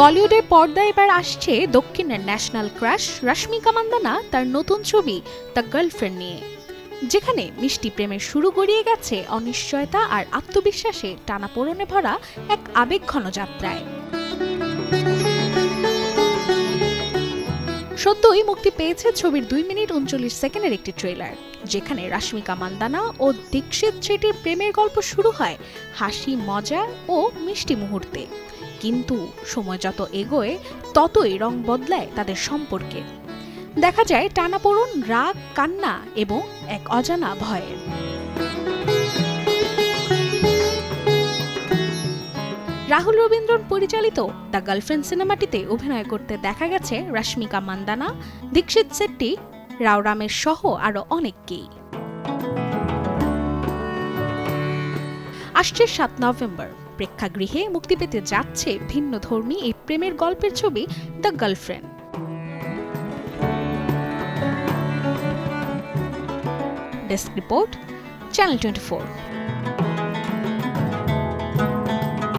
বলিউডের পর্দায় এবার আসছে দক্ষিণের ন্যাশনাল ক্রাশ রশ্মিকা মান্দানা তার নতুন ছবি দ্য গার্লফ্রেন্ড নিয়ে, যেখানে মিষ্টি প্রেমের শুরু গড়িয়ে গেছে অনিশ্চয়তা আর আত্মবিশ্বাসে টানাপোড়েনে ভরা এক আবেগঘন যাত্রায়। সদ্যই মুক্তি পেয়েছে ছবির 2 মিনিট 39 সেকেন্ডের একটি ট্রেলার, যেখানে রশ্মিকা মান্দানা ও দীক্ষিত শেট্টির প্রেমের গল্প শুরু হয় হাসি, মজা ও মিষ্টি মুহূর্তে। কিন্তু সময় যত এগোয় ততই রং বদলায় তাদের সম্পর্কে। দেখা যায় টানাপোড়েন, রাগ, কান্না এবং এক অজানা ভয়ের। রাহুল রবীন্দ্রন পরিচালিত দ্য গার্লফ্রেন্ড সিনেমাটিতে অভিনয় করতে দেখা গেছে রশ্মিকা মান্দানা, দীক্ষিত শেট্টি, রাও রামেশ সহ আরো অনেককেই। আসছে 7 নভেম্বর প্রেক্ষাগৃহে মুক্তি পেতে যাচ্ছে ভিন্নধর্মী এই প্রেমের গল্পের ছবি the girlfriend. Desk report, channel 24।